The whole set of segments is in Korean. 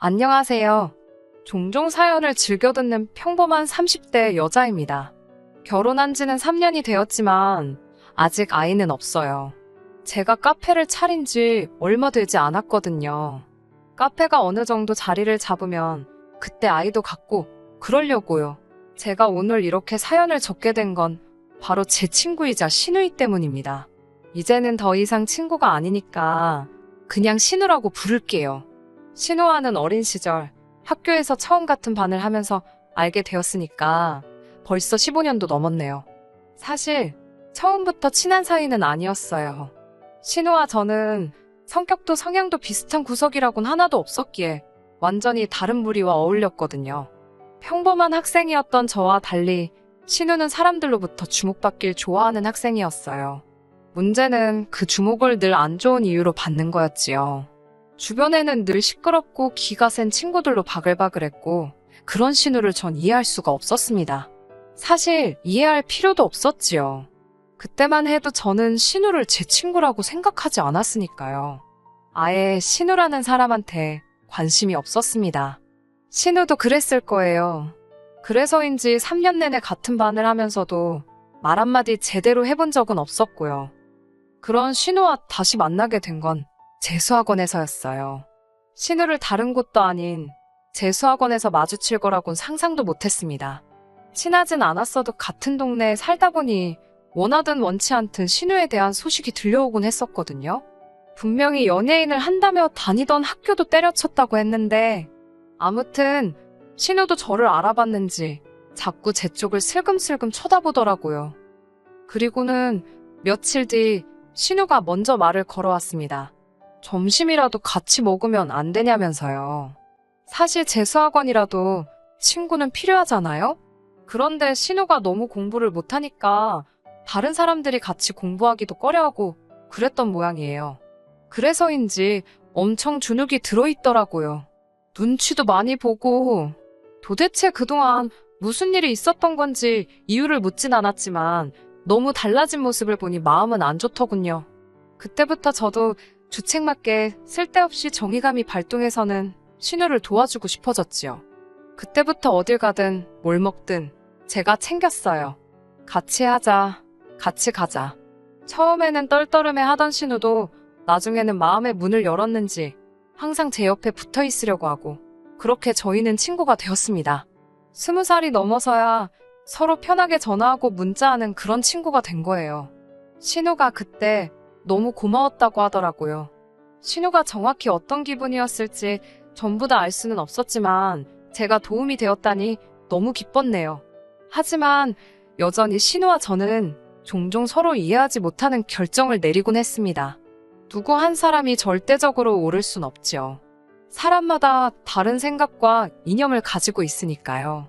안녕하세요. 종종 사연을 즐겨 듣는 평범한 30대 여자입니다. 결혼한 지는 3년이 되었지만 아직 아이는 없어요. 제가 카페를 차린 지 얼마 되지 않았거든요. 카페가 어느 정도 자리를 잡으면 그때 아이도 갖고 그러려고요. 제가 오늘 이렇게 사연을 적게 된 건 바로 제 친구이자 신우이 때문입니다. 이제는 더 이상 친구가 아니니까 그냥 신우라고 부를게요. 신우와는 어린 시절 학교에서 처음 같은 반을 하면서 알게 되었으니까 벌써 15년도 넘었네요. 사실 처음부터 친한 사이는 아니었어요. 신우와 저는 성격도 성향도 비슷한 구석이라곤 하나도 없었기에 완전히 다른 무리와 어울렸거든요. 평범한 학생이었던 저와 달리 신우는 사람들로부터 주목받길 좋아하는 학생이었어요. 문제는 그 주목을 늘 안 좋은 이유로 받는 거였지요. 주변에는 늘 시끄럽고 기가 센 친구들로 바글바글했고 그런 신우를 전 이해할 수가 없었습니다. 사실 이해할 필요도 없었지요. 그때만 해도 저는 신우를 제 친구라고 생각하지 않았으니까요. 아예 신우라는 사람한테 관심이 없었습니다. 신우도 그랬을 거예요. 그래서인지 3년 내내 같은 반을 하면서도 말 한마디 제대로 해본 적은 없었고요. 그런 신우와 다시 만나게 된 건 재수학원에서였어요. 신우를 다른 곳도 아닌 재수학원에서 마주칠 거라곤 상상도 못했습니다. 친하진 않았어도 같은 동네에 살다 보니 원하든 원치 않든 신우에 대한 소식이 들려오곤 했었거든요. 분명히 연예인을 한다며 다니던 학교도 때려쳤다고 했는데 아무튼 신우도 저를 알아봤는지 자꾸 제 쪽을 슬금슬금 쳐다보더라고요. 그리고는 며칠 뒤 신우가 먼저 말을 걸어왔습니다. 점심이라도 같이 먹으면 안 되냐면서요. 사실 재수학원이라도 친구는 필요하잖아요? 그런데 신우가 너무 공부를 못하니까 다른 사람들이 같이 공부하기도 꺼려하고 그랬던 모양이에요. 그래서인지 엄청 주눅이 들어있더라고요. 눈치도 많이 보고 도대체 그동안 무슨 일이 있었던 건지 이유를 묻진 않았지만 너무 달라진 모습을 보니 마음은 안 좋더군요. 그때부터 저도 주책맞게 쓸데없이 정의감이 발동해서는 신우를 도와주고 싶어졌지요. 그때부터 어딜 가든 뭘 먹든 제가 챙겼어요. 같이 하자, 같이 가자. 처음에는 떨떠름해 하던 신우도 나중에는 마음의 문을 열었는지 항상 제 옆에 붙어 있으려고 하고 그렇게 저희는 친구가 되었습니다. 20살이 넘어서야 서로 편하게 전화하고 문자하는 그런 친구가 된 거예요. 신우가 그때 너무 고마웠다고 하더라고요. 신우가 정확히 어떤 기분이었을지 전부 다 알 수는 없었지만 제가 도움이 되었다니 너무 기뻤네요. 하지만 여전히 신우와 저는 종종 서로 이해하지 못하는 결정을 내리곤 했습니다. 누구 한 사람이 절대적으로 옳을 순 없지요. 사람마다 다른 생각과 이념을 가지고 있으니까요.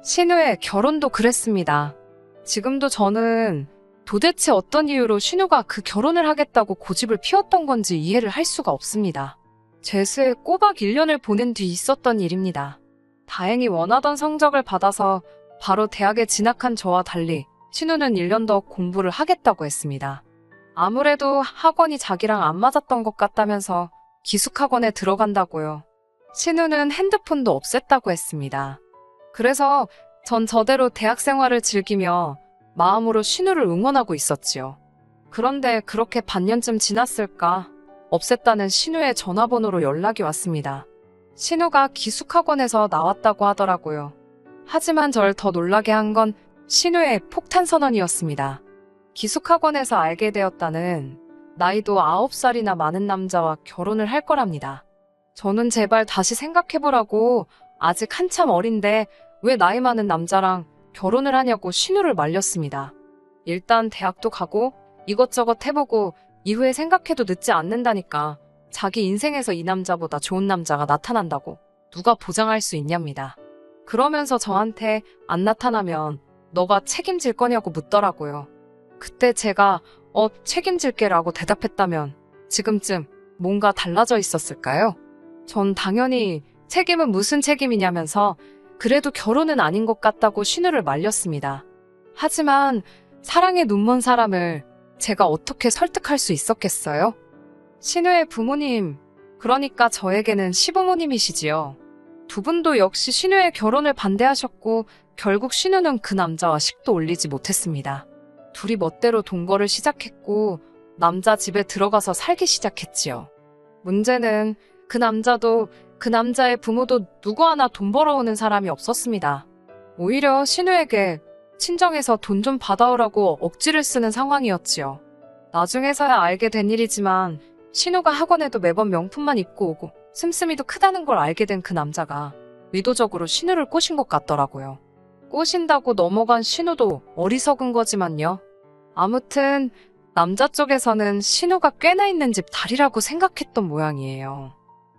신우의 결혼도 그랬습니다. 지금도 저는 도대체 어떤 이유로 신우가 그 결혼을 하겠다고 고집을 피웠던 건지 이해를 할 수가 없습니다. 재수에 꼬박 1년을 보낸 뒤 있었던 일입니다. 다행히 원하던 성적을 받아서 바로 대학에 진학한 저와 달리 신우는 1년 더 공부를 하겠다고 했습니다. 아무래도 학원이 자기랑 안 맞았던 것 같다면서 기숙학원에 들어간다고요. 신우는 핸드폰도 없앴다고 했습니다. 그래서 전 저대로 대학 생활을 즐기며 마음으로 신우를 응원하고 있었지요. 그런데 그렇게 반년쯤 지났을까 없앴다는 신우의 전화번호로 연락이 왔습니다. 신우가 기숙학원에서 나왔다고 하더라고요. 하지만 절 더 놀라게 한 건 신우의 폭탄 선언이었습니다. 기숙학원에서 알게 되었다는 나이도 9살이나 많은 남자와 결혼을 할 거랍니다. 저는 제발 다시 생각해보라고 아직 한참 어린데 왜 나이 많은 남자랑 결혼을 하냐고 신우를 말렸습니다. 일단 대학도 가고 이것저것 해보고 이후에 생각해도 늦지 않는다니까. 자기 인생에서 이 남자보다 좋은 남자가 나타난다고 누가 보장할 수 있냐입니다. 그러면서 저한테 안 나타나면 너가 책임질 거냐고 묻더라고요. 그때 제가 책임질게라고 대답했다면 지금쯤 뭔가 달라져 있었을까요? 전 당연히 책임은 무슨 책임이냐면서 그래도 결혼은 아닌 것 같다고 신우를 말렸습니다. 하지만 사랑에 눈먼 사람을 제가 어떻게 설득할 수 있었겠어요? 신우의 부모님, 그러니까 저에게는 시부모님이시지요. 두 분도 역시 신우의 결혼을 반대하셨고 결국 신우는 그 남자와 식도 올리지 못했습니다. 둘이 멋대로 동거를 시작했고 남자 집에 들어가서 살기 시작했지요. 문제는 그 남자도 그 남자의 부모도 누구 하나 돈 벌어오는 사람이 없었습니다. 오히려 신우에게 친정에서 돈 좀 받아오라고 억지를 쓰는 상황이었지요. 나중에서야 알게 된 일이지만 신우가 학원에도 매번 명품만 입고 오고 씀씀이도 크다는 걸 알게 된 그 남자가 의도적으로 신우를 꼬신 것 같더라고요. 꼬신다고 넘어간 신우도 어리석은 거지만요. 아무튼 남자 쪽에서는 신우가 꽤나 있는 집 달이라고 생각했던 모양이에요.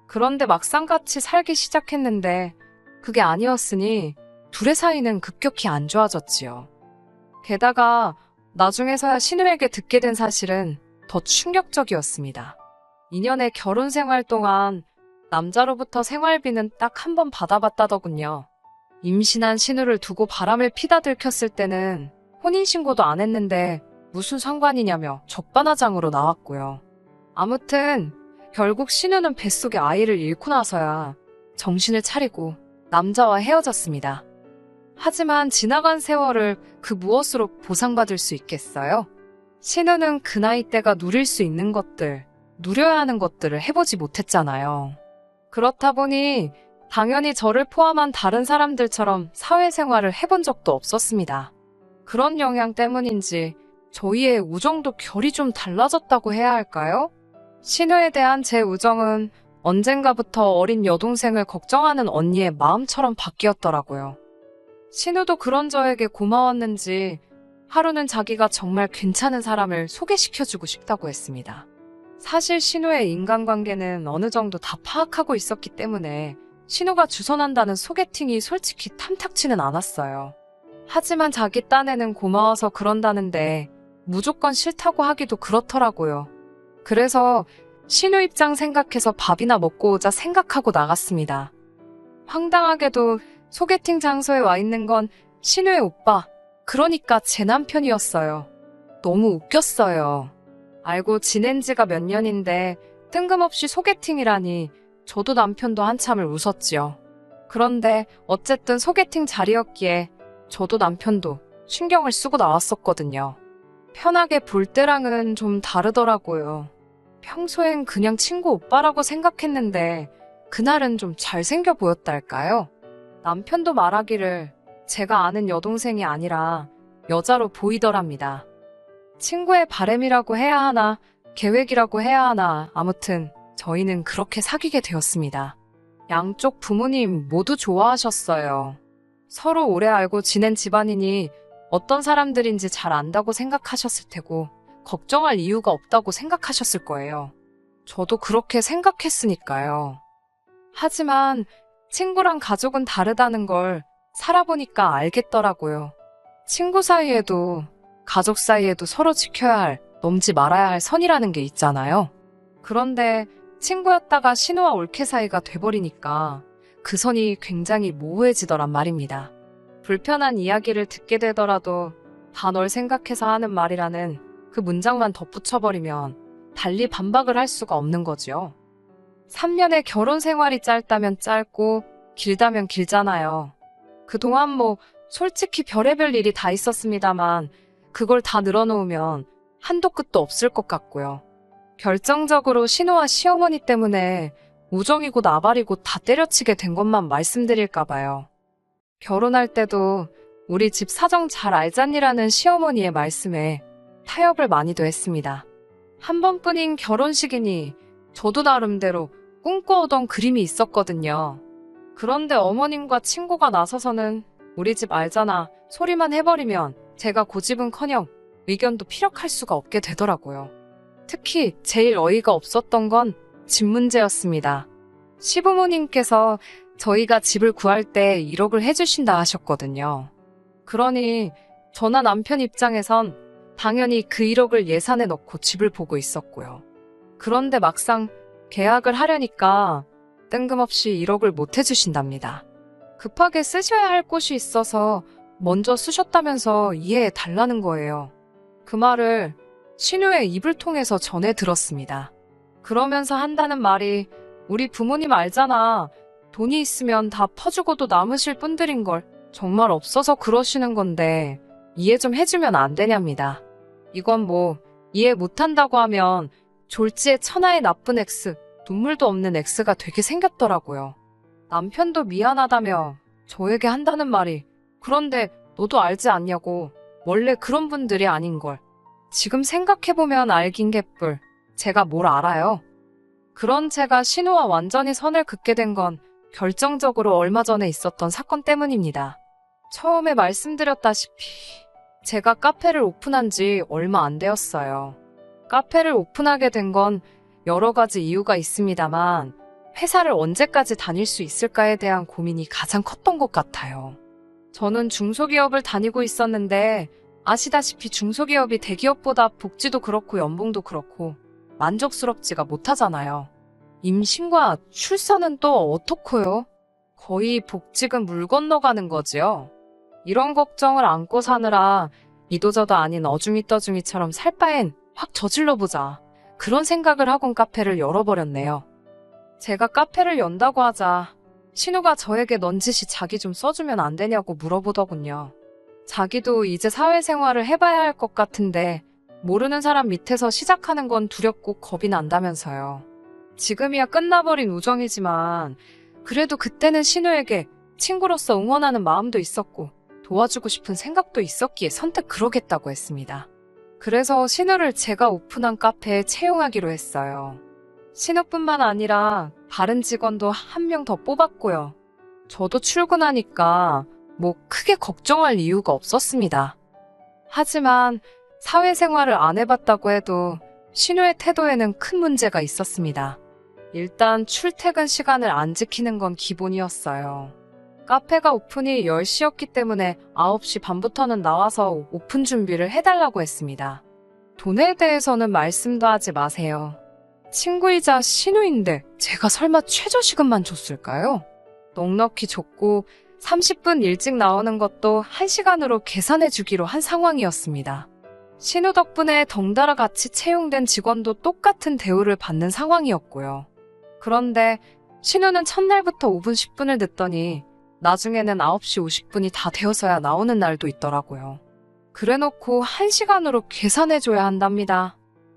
그런데 막상 같이 살기 시작했는데 그게 아니었으니 둘의 사이는 급격히 안 좋아졌지요. 게다가 나중에서야 신우에게 듣게 된 사실은 더 충격적이었습니다. 2년의 결혼 생활 동안 남자로부터 생활비는 딱 한 번 받아봤다더군요. 임신한 신우를 두고 바람을 피다 들켰을 때는 혼인신고도 안 했는데 무슨 상관이냐며 적반하장으로 나왔고요. 아무튼 결국 신우는 뱃속에 아이를 잃고 나서야 정신을 차리고 남자와 헤어졌습니다. 하지만 지나간 세월을 그 무엇으로 보상받을 수 있겠어요? 신우는 그 나이 때가 누릴 수 있는 것들, 누려야 하는 것들을 해보지 못했잖아요. 그렇다 보니 당연히 저를 포함한 다른 사람들처럼 사회생활을 해본 적도 없었습니다. 그런 영향 때문인지 저희의 우정도 결이 좀 달라졌다고 해야 할까요? 신우에 대한 제 우정은 언젠가부터 어린 여동생을 걱정하는 언니의 마음처럼 바뀌었더라고요. 신우도 그런 저에게 고마웠는지 하루는 자기가 정말 괜찮은 사람을 소개시켜주고 싶다고 했습니다. 사실 신우의 인간관계는 어느 정도 다 파악하고 있었기 때문에 신우가 주선한다는 소개팅이 솔직히 탐탁치는 않았어요. 하지만 자기 딴에는 고마워서 그런다는데 무조건 싫다고 하기도 그렇더라고요. 그래서 신우 입장 생각해서 밥이나 먹고 오자 생각하고 나갔습니다. 황당하게도 소개팅 장소에 와 있는 건 신우의 오빠, 그러니까 제 남편이었어요. 너무 웃겼어요. 알고 지낸 지가 몇 년인데 뜬금없이 소개팅이라니 저도 남편도 한참을 웃었지요. 그런데 어쨌든 소개팅 자리였기에 저도 남편도 신경을 쓰고 나왔었거든요. 편하게 볼 때랑은 좀 다르더라고요. 평소엔 그냥 친구 오빠라고 생각했는데 그날은 좀 잘생겨 보였달까요? 남편도 말하기를 제가 아는 여동생이 아니라 여자로 보이더랍니다. 친구의 바램이라고 해야 하나, 계획이라고 해야 하나, 아무튼 저희는 그렇게 사귀게 되었습니다. 양쪽 부모님 모두 좋아하셨어요. 서로 오래 알고 지낸 집안이니 어떤 사람들인지 잘 안다고 생각하셨을 테고 걱정할 이유가 없다고 생각하셨을 거예요. 저도 그렇게 생각했으니까요. 하지만 친구랑 가족은 다르다는 걸 살아보니까 알겠더라고요. 친구 사이에도 가족 사이에도 서로 지켜야 할, 넘지 말아야 할 선이라는 게 있잖아요. 그런데 친구였다가 신우와 올케 사이가 돼버리니까 그 선이 굉장히 모호해지더란 말입니다. 불편한 이야기를 듣게 되더라도 다 널 생각해서 하는 말이라는 그 문장만 덧붙여버리면 달리 반박을 할 수가 없는 거죠. 3년의 결혼 생활이 짧다면 짧고 길다면 길잖아요. 그동안 뭐 솔직히 별의별 일이 다 있었습니다만 그걸 다 늘어놓으면 한도 끝도 없을 것 같고요. 결정적으로 신우와 시어머니 때문에 우정이고 나발이고 다 때려치게 된 것만 말씀드릴까 봐요. 결혼할 때도 우리 집 사정 잘 알잖니라는 시어머니의 말씀에 타협을 많이도 했습니다. 한 번뿐인 결혼식이니 저도 나름대로 꿈꿔오던 그림이 있었거든요. 그런데 어머님과 친구가 나서서는 우리 집 알잖아 소리만 해버리면 제가 고집은커녕 의견도 피력할 수가 없게 되더라고요. 특히 제일 어이가 없었던 건 집 문제였습니다. 시부모님께서 저희가 집을 구할 때 1억을 해주신다 하셨거든요. 그러니 저나 남편 입장에선 당연히 그 1억을 예산에 넣고 집을 보고 있었고요. 그런데 막상 계약을 하려니까 뜬금없이 1억을 못 해주신답니다. 급하게 쓰셔야 할 곳이 있어서 먼저 쓰셨다면서 이해해 달라는 거예요. 그 말을 신우의 입을 통해서 전해 들었습니다. 그러면서 한다는 말이 우리 부모님 알잖아. 돈이 있으면 다 퍼주고도 남으실 분들인걸. 정말 없어서 그러시는 건데 이해 좀 해주면 안 되냐입니다. 이건 뭐 이해 못한다고 하면 졸지에 천하의 나쁜 X, 눈물도 없는 X가 되게 생겼더라고요. 남편도 미안하다며 저에게 한다는 말이 그런데 너도 알지 않냐고 원래 그런 분들이 아닌걸. 지금 생각해보면 알긴 개뿔. 제가 뭘 알아요. 그런 제가 신우와 완전히 선을 긋게 된 건 결정적으로 얼마 전에 있었던 사건 때문입니다. 처음에 말씀드렸다시피 제가 카페를 오픈한 지 얼마 안 되었어요. 카페를 오픈하게 된 건 여러 가지 이유가 있습니다만 회사를 언제까지 다닐 수 있을까에 대한 고민이 가장 컸던 것 같아요. 저는 중소기업을 다니고 있었는데 아시다시피 중소기업이 대기업보다 복지도 그렇고 연봉도 그렇고 만족스럽지가 못하잖아요. 임신과 출산은 또 어떡해요? 거의 복직은 물 건너가는 거지요. 이런 걱정을 안고 사느라 이도저도 아닌 어중이떠중이처럼 살 바엔 확 저질러보자. 그런 생각을 하곤 카페를 열어버렸네요. 제가 카페를 연다고 하자 신우가 저에게 넌지시 자기 좀 써주면 안 되냐고 물어보더군요. 자기도 이제 사회생활을 해봐야 할 것 같은데 모르는 사람 밑에서 시작하는 건 두렵고 겁이 난다면서요. 지금이야 끝나버린 우정이지만 그래도 그때는 신우에게 친구로서 응원하는 마음도 있었고 도와주고 싶은 생각도 있었기에 선뜻 그러겠다고 했습니다. 그래서 신우를 제가 오픈한 카페에 채용하기로 했어요. 신우뿐만 아니라 다른 직원도 한 명 더 뽑았고요. 저도 출근하니까 뭐 크게 걱정할 이유가 없었습니다. 하지만 사회생활을 안 해봤다고 해도 신우의 태도에는 큰 문제가 있었습니다. 일단 출퇴근 시간을 안 지키는 건 기본이었어요. 카페가 오픈이 10시였기 때문에 9시 반부터는 나와서 오픈 준비를 해달라고 했습니다. 돈에 대해서는 말씀도 하지 마세요. 친구이자 신우인데 제가 설마 최저시급만 줬을까요? 넉넉히 줬고 30분 일찍 나오는 것도 1시간으로 계산해 주기로 한 상황이었습니다. 신우 덕분에 덩달아 같이 채용된 직원도 똑같은 대우를 받는 상황이었고요. 그런데 신우는 첫날부터 5분 10분을 늦더니 나중에는 9시 50분이 다 되어서야 나오는 날도 있더라고요. 그래놓고 1시간으로 계산해줘야 한답니다.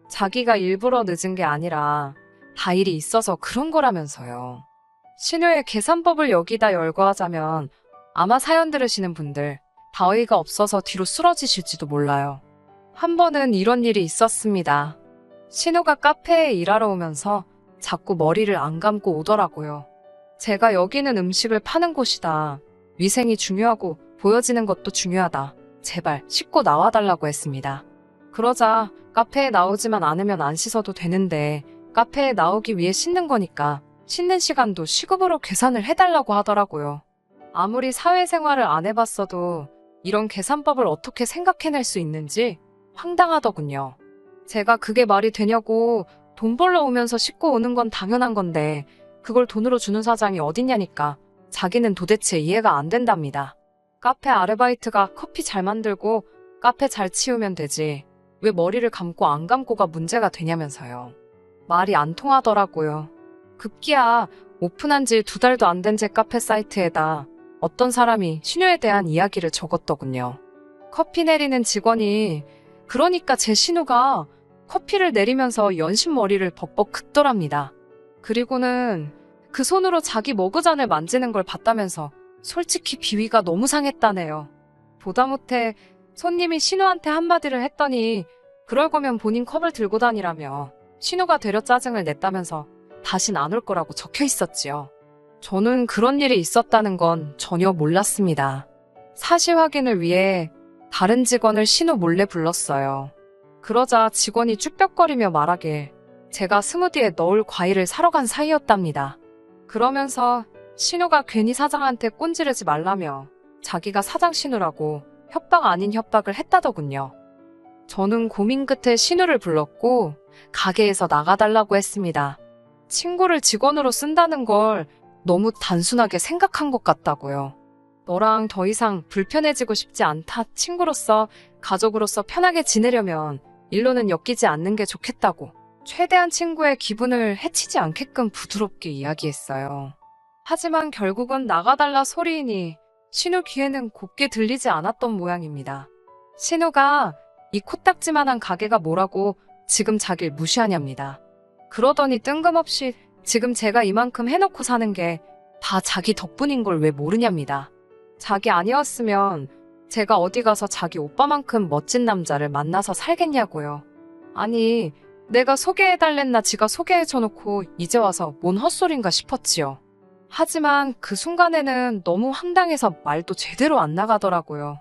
자기가 일부러 늦은 게 아니라 다 일이 있어서 그런 거라면서요. 신우의 계산법을 여기다 열거하자면 아마 사연 들으시는 분들 다 어이가 없어서 뒤로 쓰러지실지도 몰라요. 한 번은 이런 일이 있었습니다. 신우가 카페에 일하러 오면서 자꾸 머리를 안 감고 오더라고요. 제가 여기는 음식을 파는 곳이다. 위생이 중요하고 보여지는 것도 중요하다. 제발 씻고 나와달라고 했습니다. 그러자 카페에 나오지만 않으면 안 씻어도 되는데 카페에 나오기 위해 씻는 거니까 씻는 시간도 시급으로 계산을 해달라고 하더라고요. 아무리 사회생활을 안 해봤어도 이런 계산법을 어떻게 생각해낼 수 있는지 황당하더군요. 제가 그게 말이 되냐고 돈 벌러 오면서 씻고 오는 건 당연한 건데 그걸 돈으로 주는 사장이 어딨냐니까 자기는 도대체 이해가 안 된답니다. 카페 아르바이트가 커피 잘 만들고 카페 잘 치우면 되지 왜 머리를 감고 안 감고가 문제가 되냐면서요. 말이 안 통하더라고요. 급기야 오픈한 지 2달도 안 된 제 카페 사이트에다 어떤 사람이 신우에 대한 이야기를 적었더군요. 커피 내리는 직원이 그러니까 제 신우가 커피를 내리면서 연신머리를 벅벅 긋더랍니다. 그리고는 그 손으로 자기 머그잔을 만지는 걸 봤다면서 솔직히 비위가 너무 상했다네요. 보다 못해 손님이 신우한테 한마디를 했더니 그럴 거면 본인 컵을 들고 다니라며 신우가 되려 짜증을 냈다면서 다신 안 올 거라고 적혀 있었지요. 저는 그런 일이 있었다는 건 전혀 몰랐습니다. 사실 확인을 위해 다른 직원을 신우 몰래 불렀어요. 그러자 직원이 쭈뼛거리며 말하길 제가 스무디에 넣을 과일을 사러 간 사이였답니다. 그러면서 신우가 괜히 사장한테 꼰지르지 말라며 자기가 사장 신우라고 협박 아닌 협박을 했다더군요. 저는 고민 끝에 신우를 불렀고 가게에서 나가달라고 했습니다. 친구를 직원으로 쓴다는 걸 너무 단순하게 생각한 것 같다고요. 너랑 더 이상 불편해지고 싶지 않다. 친구로서, 가족으로서 편하게 지내려면 일로는 엮이지 않는 게 좋겠다고 최대한 친구의 기분을 해치지 않게끔 부드럽게 이야기했어요. 하지만 결국은 나가달라 소리이니 신우 귀에는 곱게 들리지 않았던 모양입니다. 신우가 이 코딱지만한 가게가 뭐라고 지금 자길 무시하냐입니다. 그러더니 뜬금없이 지금 제가 이만큼 해놓고 사는 게 다 자기 덕분인 걸 왜 모르냐입니다. 자기 아니었으면 제가 어디 가서 자기 오빠만큼 멋진 남자를 만나서 살겠냐고요. 아니, 내가 소개해달랬나 지가 소개해줘놓고 이제 와서 뭔 헛소린가 싶었지요. 하지만 그 순간에는 너무 황당해서 말도 제대로 안 나가더라고요.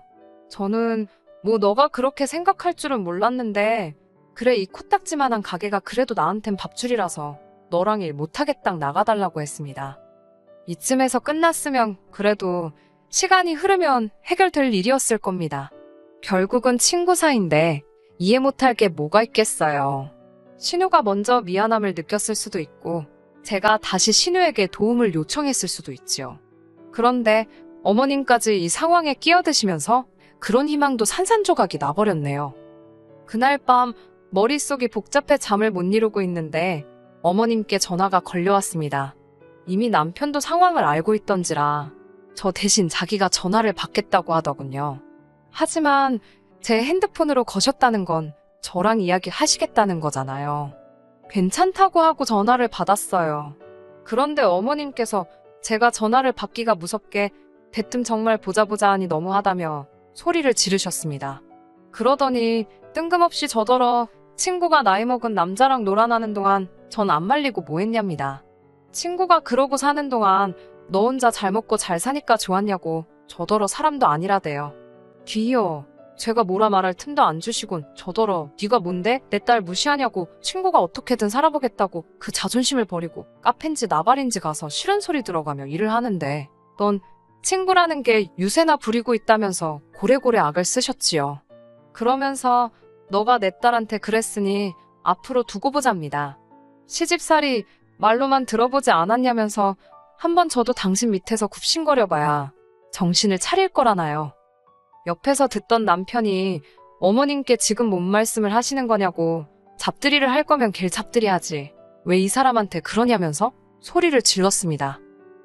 저는 뭐 너가 그렇게 생각할 줄은 몰랐는데 그래 이 코딱지만한 가게가 그래도 나한텐 밥줄이라서 너랑 일 못하겠당 나가달라고 했습니다. 이쯤에서 끝났으면 그래도 시간이 흐르면 해결될 일이었을 겁니다. 결국은 친구 사이인데 이해 못할 게 뭐가 있겠어요. 신우가 먼저 미안함을 느꼈을 수도 있고 제가 다시 신우에게 도움을 요청했을 수도 있지요. 그런데 어머님까지 이 상황에 끼어드시면서 그런 희망도 산산조각이 나버렸네요. 그날 밤 머릿속이 복잡해 잠을 못 이루고 있는데 어머님께 전화가 걸려왔습니다. 이미 남편도 상황을 알고 있던지라 저 대신 자기가 전화를 받겠다고 하더군요. 하지만 제 핸드폰으로 거셨다는 건 저랑 이야기하시겠다는 거잖아요. 괜찮다고 하고 전화를 받았어요. 그런데 어머님께서 제가 전화를 받기가 무섭게 대뜸 정말 보자 하니 너무하다며 소리를 지르셨습니다. 그러더니 뜬금없이 저더러 친구가 나이 먹은 남자랑 놀아나는 동안 전 안 말리고 뭐 했냐입니다. 친구가 그러고 사는 동안 너 혼자 잘 먹고 잘 사니까 좋았냐고 저더러 사람도 아니라대요. 뒤이어 제가 뭐라 말할 틈도 안 주시곤 저더러 네가 뭔데 내 딸 무시하냐고 친구가 어떻게든 살아보겠다고 그 자존심을 버리고 카페인지 나발인지 가서 싫은 소리 들어가며 일을 하는데 넌 친구라는 게 유세나 부리고 있다면서 고래고래 악을 쓰셨지요. 그러면서 너가 내 딸한테 그랬으니 앞으로 두고 보자입니다. 시집살이 말로만 들어보지 않았냐면서 한번 저도 당신 밑에서 굽신거려봐야 정신을 차릴 거라나요. 옆에서 듣던 남편이 어머님께 지금 뭔 말씀을 하시는 거냐고 잡들이를 할 거면 길 잡들이 하지 왜 이 사람한테 그러냐면서 소리를 질렀습니다.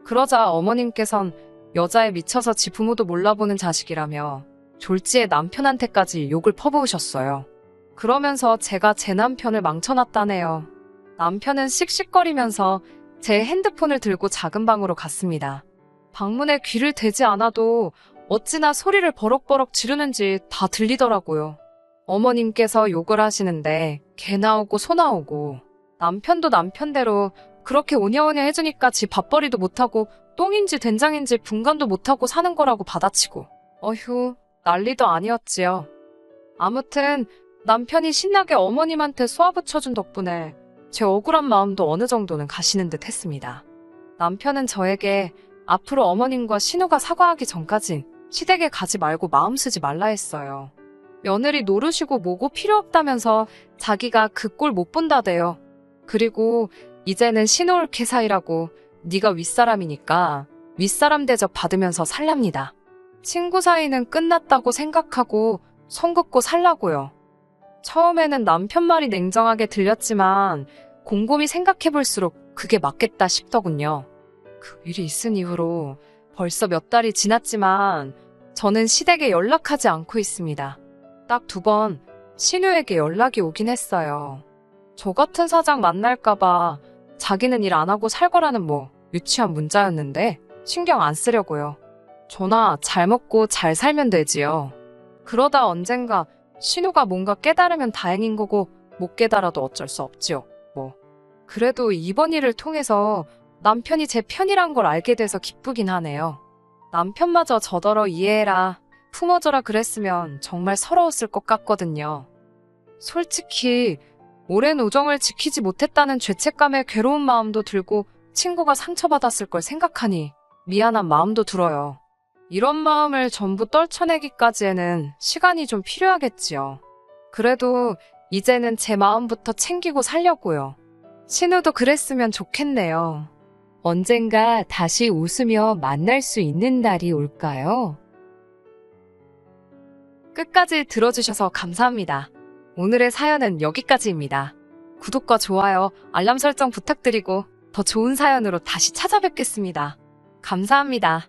그러자 어머님께선 여자에 미쳐서 지 부모도 몰라보는 자식이라며 졸지에 남편한테까지 욕을 퍼부으셨어요. 그러면서 제가 제 남편을 망쳐놨다네요. 남편은 씩씩거리면서 제 핸드폰을 들고 작은 방으로 갔습니다. 방문에 귀를 대지 않아도 어찌나 소리를 버럭버럭 지르는지 다 들리더라고요. 어머님께서 욕을 하시는데 개 나오고 소 나오고 남편도 남편대로 그렇게 오냐오냐 해주니까 지 밥벌이도 못하고 똥인지 된장인지 분간도 못하고 사는 거라고 받아치고 어휴 난리도 아니었지요. 아무튼 남편이 신나게 어머님한테 쏘아붙여준 덕분에 제 억울한 마음도 어느 정도는 가시는 듯 했습니다. 남편은 저에게 앞으로 어머님과 신우가 사과하기 전까진 시댁에 가지 말고 마음 쓰지 말라 했어요. 며느리 노르시고 뭐고 필요 없다면서 자기가 그 꼴 못 본다대요. 그리고 이제는 신우 옳게 사이라고 네가 윗사람이니까 윗사람 대접 받으면서 살랍니다. 친구 사이는 끝났다고 생각하고 선 긋고 살라고요. 처음에는 남편 말이 냉정하게 들렸지만 곰곰이 생각해볼수록 그게 맞겠다 싶더군요. 그 일이 있은 이후로 벌써 몇 달이 지났지만 저는 시댁에 연락하지 않고 있습니다. 딱 2번 신우에게 연락이 오긴 했어요. 저 같은 사장 만날까봐 자기는 일 안 하고 살 거라는 뭐 유치한 문자였는데 신경 안 쓰려고요. 저나 잘 먹고 잘 살면 되지요. 그러다 언젠가 신우가 뭔가 깨달으면 다행인 거고 못 깨달아도 어쩔 수 없지요. 뭐 그래도 이번 일을 통해서 남편이 제 편이란 걸 알게 돼서 기쁘긴 하네요. 남편마저 저더러 이해해라, 품어줘라 그랬으면 정말 서러웠을 것 같거든요. 솔직히 오랜 우정을 지키지 못했다는 죄책감에 괴로운 마음도 들고 친구가 상처받았을 걸 생각하니 미안한 마음도 들어요. 이런 마음을 전부 떨쳐내기까지에는 시간이 좀 필요하겠지요. 그래도 이제는 제 마음부터 챙기고 살려고요. 신우도 그랬으면 좋겠네요. 언젠가 다시 웃으며 만날 수 있는 날이 올까요? 끝까지 들어주셔서 감사합니다. 오늘의 사연은 여기까지입니다. 구독과 좋아요, 알람 설정 부탁드리고 더 좋은 사연으로 다시 찾아뵙겠습니다. 감사합니다.